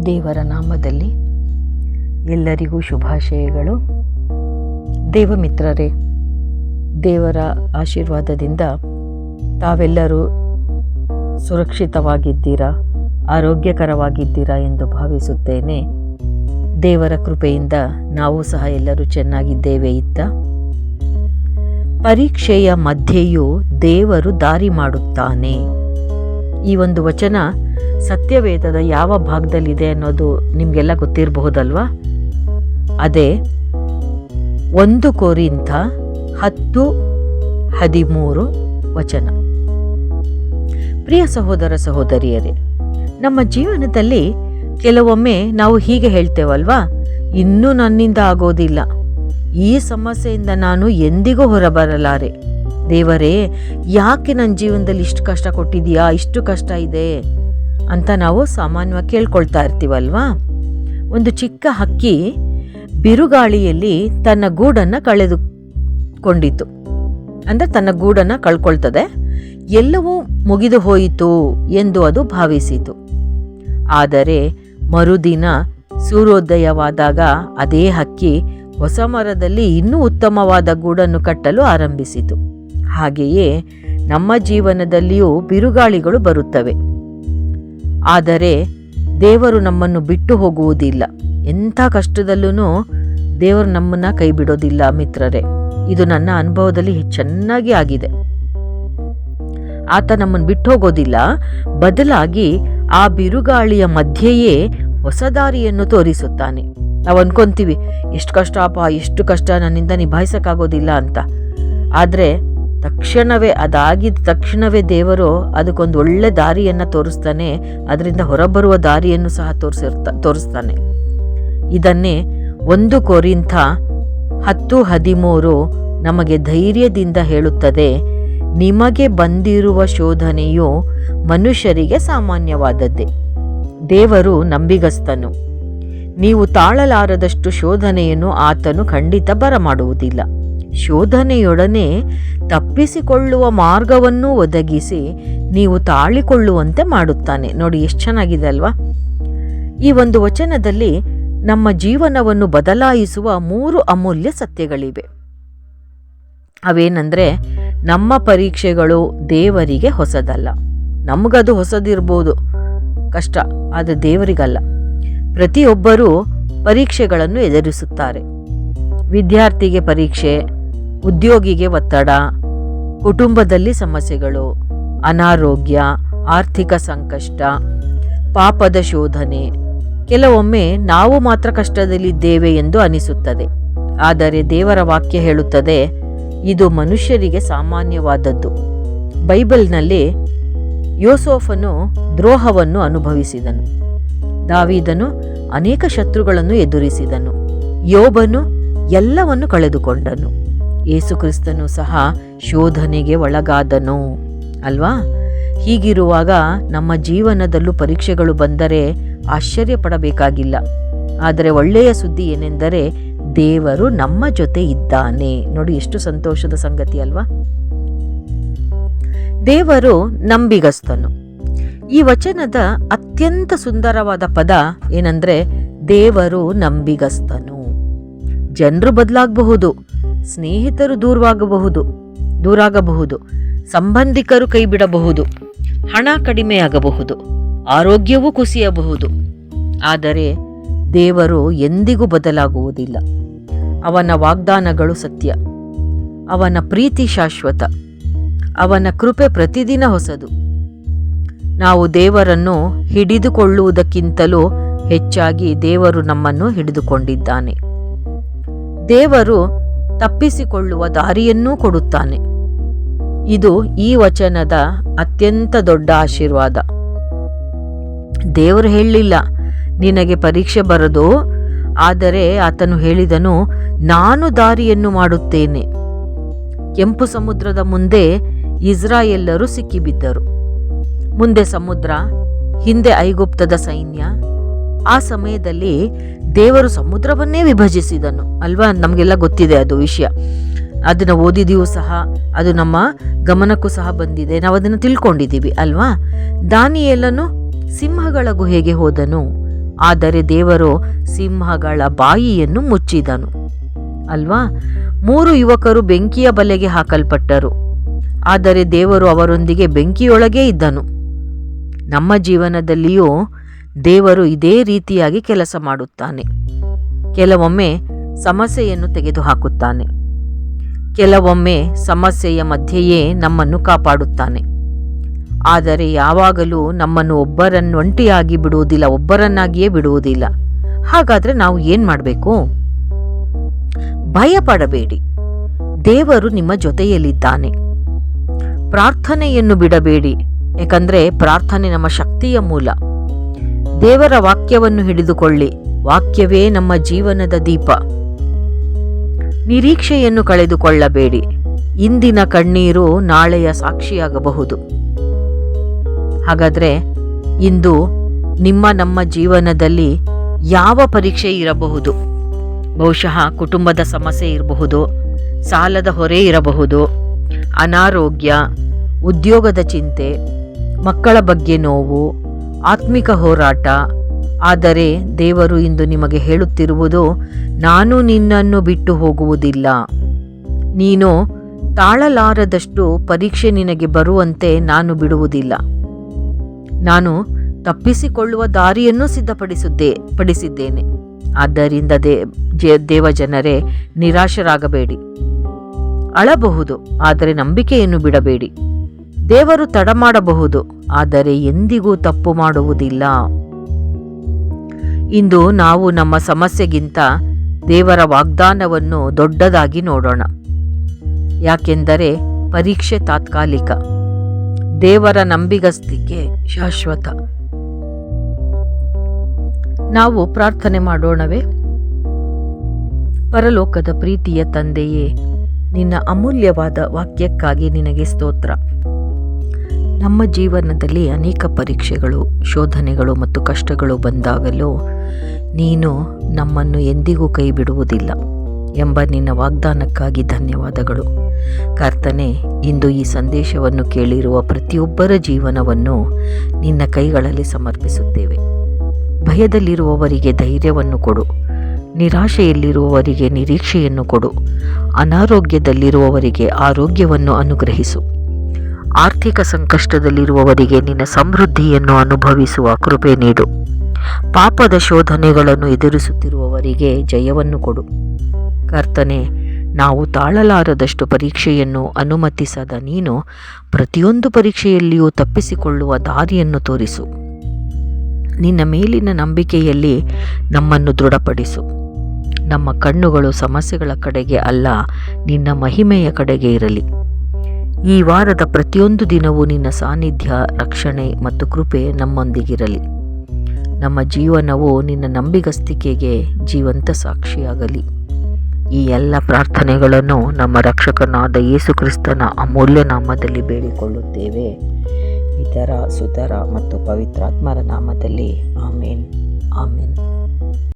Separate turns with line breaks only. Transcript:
ದೇವರ ನಾಮದಲ್ಲಿ ಎಲ್ಲರಿಗೂ ಶುಭಾಶಯಗಳು. ದೇವಮಿತ್ರರೇ, ದೇವರ ಆಶೀರ್ವಾದದಿಂದ ತಾವೆಲ್ಲರೂ ಸುರಕ್ಷಿತವಾಗಿದ್ದೀರಾ, ಆರೋಗ್ಯಕರವಾಗಿದ್ದೀರಾ ಎಂದು ಭಾವಿಸುತ್ತೇನೆ. ದೇವರ ಕೃಪೆಯಿಂದ ನಾವು ಸಹ ಎಲ್ಲರೂ ಚೆನ್ನಾಗಿದ್ದೇವೆ. ಇತ್ತ ಪರೀಕ್ಷೆಯ ಮಧ್ಯೆಯೂ ದೇವರು ದಾರಿ ಮಾಡುತ್ತಾನೆ. ಈ ಒಂದು ವಚನ ಸತ್ಯವೇದದ ಯಾವ ಭಾಗದಲ್ಲಿದೆ ಅನ್ನೋದು ನಿಮಗೆಲ್ಲ ಗೊತ್ತಿರಬಹುದಲ್ವಾ? ಅದೇ 1 ಕೊರಿಂಥ 10:13 ವಚನ. ಪ್ರಿಯ ಸಹೋದರ ಸಹೋದರಿಯರೇ, ನಮ್ಮ ಜೀವನದಲ್ಲಿ ಕೆಲವೊಮ್ಮೆ ನಾವು ಹೀಗೆ ಹೇಳ್ತೇವಲ್ವಾ, ಇನ್ನೂ ನನ್ನಿಂದ ಆಗೋದಿಲ್ಲ, ಈ ಸಮಸ್ಯೆಯಿಂದ ನಾನು ಎಂದಿಗೂ ಹೊರಬರಲಾರೆ, ದೇವರೇ ಯಾಕೆ ನನ್ನ ಜೀವನದಲ್ಲಿ ಇಷ್ಟು ಕಷ್ಟ ಕೊಟ್ಟಿದೀಯಾ, ಇಷ್ಟು ಕಷ್ಟ ಇದೆ ಅಂತ ನಾವು ಸಾಮಾನ್ಯವಾಗಿ ಕೇಳ್ಕೊಳ್ತಾ ಇರ್ತೀವಲ್ವಾ. ಒಂದು ಚಿಕ್ಕ ಹಕ್ಕಿ ಬಿರುಗಾಳಿಯಲ್ಲಿ ತನ್ನ ಗೂಡನ್ನು ಕಳೆದುಕೊಂಡಿತು, ಅಂದರೆ ತನ್ನ ಗೂಡನ್ನು ಕಳ್ಕೊಳ್ತದೆ. ಎಲ್ಲವೂ ಮುಗಿದು ಹೋಯಿತು ಎಂದು ಅದು ಭಾವಿಸಿತು. ಆದರೆ ಮರುದಿನ ಸೂರ್ಯೋದಯವಾದಾಗ ಅದೇ ಹಕ್ಕಿ ಹೊಸ ಮರದಲ್ಲಿ ಇನ್ನೂ ಉತ್ತಮವಾದ ಗೂಡನ್ನು ಕಟ್ಟಲು ಆರಂಭಿಸಿತು. ಹಾಗೆಯೇ ನಮ್ಮ ಜೀವನದಲ್ಲಿಯೂ ಬಿರುಗಾಳಿಗಳು ಬರುತ್ತವೆ. ಆದರೆ ದೇವರು ನಮ್ಮನ್ನು ಬಿಟ್ಟು ಹೋಗುವುದಿಲ್ಲ. ಎಂಥ ಕಷ್ಟದಲ್ಲೂ ದೇವರು ನಮ್ಮನ್ನು ಕೈ ಬಿಡೋದಿಲ್ಲ ಮಿತ್ರರೇ. ಇದು ನನ್ನ ಅನುಭವದಲ್ಲಿ ಚೆನ್ನಾಗಿ ಆಗಿದೆ. ಆತ ನಮ್ಮನ್ನು ಬಿಟ್ಟು ಹೋಗೋದಿಲ್ಲ, ಬದಲಾಗಿ ಆ ಬಿರುಗಾಳಿಯ ಮಧ್ಯೆಯೇ ಹೊಸ ದಾರಿಯನ್ನು ತೋರಿಸುತ್ತಾನೆ. ನಾವು ಅನ್ಕೊಂತೀವಿ, ಎಷ್ಟು ಕಷ್ಟ ಅಪ್ಪ, ಎಷ್ಟು ಕಷ್ಟ, ನನ್ನಿಂದ ನಿಭಾಯಿಸಕ್ಕಾಗೋದಿಲ್ಲ ಅಂತ. ಆದರೆ ಅದಾಗಿದ್ದ ತಕ್ಷಣವೇ ದೇವರು ಅದಕ್ಕೊಂದು ಒಳ್ಳೆ ದಾರಿಯನ್ನು ತೋರಿಸ್ತಾನೆ. ಅದರಿಂದ ಹೊರಬರುವ ದಾರಿಯನ್ನು ಸಹ ತೋರಿಸ್ತಾನೆ. ಇದನ್ನೇ 1 ಕೊರಿಂಥ 10:13 ನಮಗೆ ಧೈರ್ಯದಿಂದ ಹೇಳುತ್ತದೆ. ನಿಮಗೆ ಬಂದಿರುವ ಶೋಧನೆಯು ಮನುಷ್ಯರಿಗೆ ಸಾಮಾನ್ಯವಾದದ್ದೇ, ದೇವರು ನಂಬಿಗಸ್ತನು. ನೀವು ತಾಳಲಾರದಷ್ಟು ಶೋಧನೆಯನ್ನು ಆತನು ಖಂಡಿತ ಬರಮಾಡುವುದಿಲ್ಲ. ಶೋಧನೆಯೊಡನೆ ತಪ್ಪಿಸಿಕೊಳ್ಳುವ ಮಾರ್ಗವನ್ನು ಒದಗಿಸಿ ನೀವು ತಾಳಿಕೊಳ್ಳುವಂತೆ ಮಾಡುತ್ತಾನೆ. ನೋಡಿ ಎಷ್ಟು ಚೆನ್ನಾಗಿದೆ ಅಲ್ವಾ? ಈ ಒಂದು ವಚನದಲ್ಲಿ ನಮ್ಮ ಜೀವನವನ್ನು ಬದಲಾಯಿಸುವ 3 ಅಮೂಲ್ಯ ಸತ್ಯಗಳಿವೆ. ಅವೇನೆಂದರೆ, ನಮ್ಮ ಪರೀಕ್ಷೆಗಳು ದೇವರಿಗೆ ಹೊಸದಲ್ಲ. ನಮಗದು ಹೊಸದಿರ್ಬೋದು, ಕಷ್ಟ, ಆದರೆ ದೇವರಿಗಲ್ಲ. ಪ್ರತಿಯೊಬ್ಬರೂ ಪರೀಕ್ಷೆಗಳನ್ನು ಎದುರಿಸುತ್ತಾರೆ. ವಿದ್ಯಾರ್ಥಿಗೆ ಪರೀಕ್ಷೆ, ಉದ್ಯೋಗಿಗೆ ಒತ್ತಡ, ಕುಟುಂಬದಲ್ಲಿ ಸಮಸ್ಯೆಗಳು, ಅನಾರೋಗ್ಯ, ಆರ್ಥಿಕ ಸಂಕಷ್ಟ, ಪಾಪದ ಶೋಧನೆ. ಕೆಲವೊಮ್ಮೆ ನಾವು ಮಾತ್ರ ಕಷ್ಟದಲ್ಲಿದ್ದೇವೆ ಎಂದು ಅನಿಸುತ್ತದೆ. ಆದರೆ ದೇವರ ವಾಕ್ಯ ಹೇಳುತ್ತದೆ, ಇದು ಮನುಷ್ಯರಿಗೆ ಸಾಮಾನ್ಯವಾದದ್ದು. ಬೈಬಲ್ನಲ್ಲಿ ಯೋಸೇಫನು ದ್ರೋಹವನ್ನು ಅನುಭವಿಸಿದನು. ದಾವೀದನು ಅನೇಕ ಶತ್ರುಗಳನ್ನು ಎದುರಿಸಿದನು. ಯೋಬನು ಎಲ್ಲವನ್ನು ಕಳೆದುಕೊಂಡನು. ಯೇಸು ಕ್ರಿಸ್ತನು ಸಹ ಶೋಧನೆಗೆ ಒಳಗಾದನು ಅಲ್ವಾ? ಹೀಗಿರುವಾಗ ನಮ್ಮ ಜೀವನದಲ್ಲೂ ಪರೀಕ್ಷೆಗಳು ಬಂದರೆ ಆಶ್ಚರ್ಯ ಪಡಬೇಕಾಗಿಲ್ಲ. ಆದರೆ ಒಳ್ಳೆಯ ಸುದ್ದಿ ಏನೆಂದರೆ, ದೇವರು ನಮ್ಮ ಜೊತೆ ಇದ್ದಾನೆ. ನೋಡಿ ಎಷ್ಟು ಸಂತೋಷದ ಸಂಗತಿ ಅಲ್ವಾ? ದೇವರು ನಂಬಿಗಸ್ತನು. ಈ ವಚನದ ಅತ್ಯಂತ ಸುಂದರವಾದ ಪದ ಏನಂದ್ರೆ, ದೇವರು ನಂಬಿಗಸ್ತನು. ಜನರು ಬದಲಾಗಬಹುದು, ಸ್ನೇಹಿತರು ದೂರಾಗಬಹುದು, ಸಂಬಂಧಿಕರು ಕೈ ಬಿಡಬಹುದು, ಹಣ ಕಡಿಮೆಯಾಗಬಹುದು, ಆರೋಗ್ಯವೂ ಕುಸಿಯಬಹುದು. ಆದರೆ ದೇವರು ಎಂದಿಗೂ ಬದಲಾಗುವುದಿಲ್ಲ. ಅವನ ವಾಗ್ದಾನಗಳು ಸತ್ಯ, ಅವನ ಪ್ರೀತಿ ಶಾಶ್ವತ, ಅವನ ಕೃಪೆ ಪ್ರತಿದಿನ ಹೊಸದು. ನಾವು ದೇವರನ್ನು ಹಿಡಿದುಕೊಳ್ಳುವುದಕ್ಕಿಂತಲೂ ಹೆಚ್ಚಾಗಿ ದೇವರು ನಮ್ಮನ್ನು ಹಿಡಿದುಕೊಂಡಿದ್ದಾನೆ. ದೇವರು ತಪ್ಪಿಸಿಕೊಳ್ಳುವ ದಾರಿಯನ್ನೂ ಕೊಡುತ್ತಾನೆ. ಇದು ಈ ವಚನದ ಅತ್ಯಂತ ದೊಡ್ಡ ಆಶೀರ್ವಾದ. ದೇವರು ಹೇಳಲಿಲ್ಲ ನಿನಗೆ ಪರೀಕ್ಷೆ ಬರದು, ಆದರೆ ಆತನು ಹೇಳಿದನು, ನಾನು ದಾರಿಯನ್ನು ಮಾಡುತ್ತೇನೆ. ಕೆಂಪು ಸಮುದ್ರದ ಮುಂದೆ ಇಸ್ರಾಯೇಲ್ಯರು ಸಿಕ್ಕಿಬಿದ್ದರು. ಮುಂದೆ ಸಮುದ್ರ, ಹಿಂದೆ ಐಗುಪ್ತದ ಸೈನ್ಯ. ಆ ಸಮಯದಲ್ಲಿ ದೇವರು ಸಮುದ್ರವನ್ನೇ ವಿಭಜಿಸಿದನು ಅಲ್ವಾ? ನಮಗೆಲ್ಲ ಗೊತ್ತಿದೆ ಅದು ವಿಷಯ. ಅದನ್ನು ಓದಿದೀವು ಸಹ, ಅದು ನಮ್ಮ ಗಮನಕ್ಕೂ ಸಹ ಬಂದಿದೆ, ನಾವು ಅದನ್ನು ತಿಳ್ಕೊಂಡಿದ್ದೀವಿ ಅಲ್ವಾ? ದಾನಿಯೇಲನು ಸಿಂಹಗಳ ಗುಹೆಗೆ ಹೋದನು, ಆದರೆ ದೇವರು ಸಿಂಹಗಳ ಬಾಯಿಯನ್ನು ಮುಚ್ಚಿದನು. ಅಲ್ವಾ? 3 ಯುವಕರು ಬೆಂಕಿಯ ಬಲೆಗೆ ಹಾಕಲ್ಪಟ್ಟರು, ಆದರೆ ದೇವರು ಅವರೊಂದಿಗೆ ಬೆಂಕಿಯೊಳಗೇ ಇದ್ದನು. ನಮ್ಮ ಜೀವನದಲ್ಲಿಯೂ ದೇವರು ಇದೇ ರೀತಿಯಾಗಿ ಕೆಲಸ ಮಾಡುತ್ತಾನೆ. ಕೆಲವೊಮ್ಮೆ ಸಮಸ್ಯೆಯನ್ನು ತೆಗೆದುಹಾಕುತ್ತಾನೆ, ಕೆಲವೊಮ್ಮೆ ಸಮಸ್ಯೆಯ ಮಧ್ಯೆಯೇ ನಮ್ಮನ್ನು ಕಾಪಾಡುತ್ತಾನೆ. ಆದರೆ ಯಾವಾಗಲೂ ನಮ್ಮನ್ನು ಒಂಟಿಯಾಗಿ ಬಿಡುವುದಿಲ್ಲ, ಒಬ್ಬರನ್ನಾಗಿಯೇ ಬಿಡುವುದಿಲ್ಲ. ಹಾಗಾದರೆ ನಾವು ಏನು ಮಾಡಬೇಕು? ಭಯಪಡಬೇಡಿ, ದೇವರು ನಿಮ್ಮ ಜೊತೆಯಲ್ಲಿದ್ದಾನೆ. ಪ್ರಾರ್ಥನೆಯನ್ನು ಬಿಡಬೇಡಿ, ಯಾಕಂದರೆ ಪ್ರಾರ್ಥನೆ ನಮ್ಮ ಶಕ್ತಿಯ ಮೂಲ. ದೇವರ ವಾಕ್ಯವನ್ನು ಹಿಡಿದುಕೊಳ್ಳಿ, ವಾಕ್ಯವೇ ನಮ್ಮ ಜೀವನದ ದೀಪ. ನಿರೀಕ್ಷೆಯನ್ನು ಕಳೆದುಕೊಳ್ಳಬೇಡಿ, ಇಂದಿನ ಕಣ್ಣೀರು ನಾಳೆಯ ಸಾಕ್ಷಿಯಾಗಬಹುದು. ಹಾಗಾದರೆ ಇಂದು ನಮ್ಮ ಜೀವನದಲ್ಲಿ ಯಾವ ಪರೀಕ್ಷೆ ಇರಬಹುದು? ಬಹುಶಃ ಕುಟುಂಬದ ಸಮಸ್ಯೆ ಇರಬಹುದು, ಸಾಲದ ಹೊರೆ ಇರಬಹುದು, ಅನಾರೋಗ್ಯ, ಉದ್ಯೋಗದ ಚಿಂತೆ, ಮಕ್ಕಳ ಬಗ್ಗೆ ನೋವು, ಆತ್ಮಿಕ ಹೋರಾಟ. ಆದರೆ ದೇವರು ಇಂದು ನಿಮಗೆ ಹೇಳುತ್ತಿರುವುದು, ನಾನು ನಿನ್ನನ್ನು ಬಿಟ್ಟು ಹೋಗುವುದಿಲ್ಲ. ನೀನು ತಾಳಲಾರದಷ್ಟು ಪರೀಕ್ಷೆ ನಿನಗೆ ಬರುವಂತೆ ನಾನು ಬಿಡುವುದಿಲ್ಲ. ನಾನು ತಪ್ಪಿಸಿಕೊಳ್ಳುವ ದಾರಿಯನ್ನು ಸಿದ್ಧಪಡಿಸಿದ್ದೇನೆ. ಆದ್ದರಿಂದ ದೇವಜನರೇ, ನಿರಾಶರಾಗಬೇಡಿ. ಅಳಬಹುದು, ಆದರೆ ನಂಬಿಕೆಯನ್ನು ಬಿಡಬೇಡಿ. ದೇವರು ತಡ ಮಾಡಬಹುದು, ಆದರೆ ಎಂದಿಗೂ ತಪ್ಪು ಮಾಡುವುದಿಲ್ಲ. ಇಂದು ನಾವು ನಮ್ಮ ಸಮಸ್ಯೆಗಿಂತ ದೇವರ ವಾಗ್ದಾನವನ್ನು ದೊಡ್ಡದಾಗಿ ನೋಡೋಣ. ಯಾಕೆಂದರೆ ಪರೀಕ್ಷೆ ತಾತ್ಕಾಲಿಕ, ದೇವರ ನಂಬಿಗಸ್ತಿಕೆ ಶಾಶ್ವತ. ನಾವು ಪ್ರಾರ್ಥನೆ ಮಾಡೋಣವೇ? ಪರಲೋಕದ ಪ್ರೀತಿಯ ತಂದೆಯೇ, ನಿನ್ನ ಅಮೂಲ್ಯವಾದ ವಾಕ್ಯಕ್ಕಾಗಿ ನಿನಗೆ ಸ್ತೋತ್ರ. ನಮ್ಮ ಜೀವನದಲ್ಲಿ ಅನೇಕ ಪರೀಕ್ಷೆಗಳು, ಶೋಧನೆಗಳು ಮತ್ತು ಕಷ್ಟಗಳು ಬಂದಾಗಲೂ ನೀನು ನಮ್ಮನ್ನು ಎಂದಿಗೂ ಕೈ ಬಿಡುವುದಿಲ್ಲ ಎಂಬ ನಿನ್ನ ವಾಗ್ದಾನಕ್ಕಾಗಿ ಧನ್ಯವಾದಗಳು. ಕರ್ತನೆ, ಇಂದು ಈ ಸಂದೇಶವನ್ನು ಕೇಳಿರುವ ಪ್ರತಿಯೊಬ್ಬರ ಜೀವನವನ್ನು ನಿನ್ನ ಕೈಗಳಲ್ಲಿ ಸಮರ್ಪಿಸುತ್ತೇವೆ. ಭಯದಲ್ಲಿರುವವರಿಗೆ ಧೈರ್ಯವನ್ನು ಕೊಡು, ನಿರಾಶೆಯಲ್ಲಿರುವವರಿಗೆ ನಿರೀಕ್ಷೆಯನ್ನು ಕೊಡು, ಅನಾರೋಗ್ಯದಲ್ಲಿರುವವರಿಗೆ ಆರೋಗ್ಯವನ್ನು ಅನುಗ್ರಹಿಸು, ಆರ್ಥಿಕ ಸಂಕಷ್ಟದಲ್ಲಿರುವವರಿಗೆ ನಿನ್ನ ಸಮೃದ್ಧಿಯನ್ನು ಅನುಭವಿಸುವ ಕೃಪೆ ನೀಡು, ಪಾಪದ ಶೋಧನೆಗಳನ್ನು ಎದುರಿಸುತ್ತಿರುವವರಿಗೆ ಜಯವನ್ನು ಕೊಡು. ಕರ್ತನೆ, ನಾವು ತಾಳಲಾರದಷ್ಟು ಪರೀಕ್ಷೆಯನ್ನು ಅನುಮತಿಸದ ನೀನು ಪ್ರತಿಯೊಂದು ಪರೀಕ್ಷೆಯಲ್ಲಿಯೂ ತಪ್ಪಿಸಿಕೊಳ್ಳುವ ದಾರಿಯನ್ನು ತೋರಿಸು. ನಿನ್ನ ಮೇಲಿನ ನಂಬಿಕೆಯಲ್ಲಿ ನಮ್ಮನ್ನು ದೃಢಪಡಿಸು. ನಮ್ಮ ಕಣ್ಣುಗಳು ಸಮಸ್ಯೆಗಳ ಕಡೆಗೆ ಅಲ್ಲ, ನಿನ್ನ ಮಹಿಮೆಯ ಕಡೆಗೆ ಇರಲಿ. ಈ ವಾರದ ಪ್ರತಿಯೊಂದು ದಿನವೂ ನಿನ್ನ ಸಾನ್ನಿಧ್ಯ, ರಕ್ಷಣೆ ಮತ್ತು ಕೃಪೆ ನಮ್ಮೊಂದಿಗಿರಲಿ. ನಮ್ಮ ಜೀವನವು ನಿನ್ನ ನಂಬಿಗಸ್ತಿಕೆಗೆ ಜೀವಂತ ಸಾಕ್ಷಿಯಾಗಲಿ. ಈ ಎಲ್ಲ ಪ್ರಾರ್ಥನೆಗಳನ್ನು ನಮ್ಮ ರಕ್ಷಕನಾದ ಯೇಸು ಕ್ರಿಸ್ತನ ಅಮೂಲ್ಯ ನಾಮದಲ್ಲಿ ಬೇಡಿಕೊಳ್ಳುತ್ತೇವೆ. ಪಿತರ, ಸುತರ ಮತ್ತು ಪವಿತ್ರಾತ್ಮರ ನಾಮದಲ್ಲಿ ಆಮೇನ್, ಆಮೇನ್.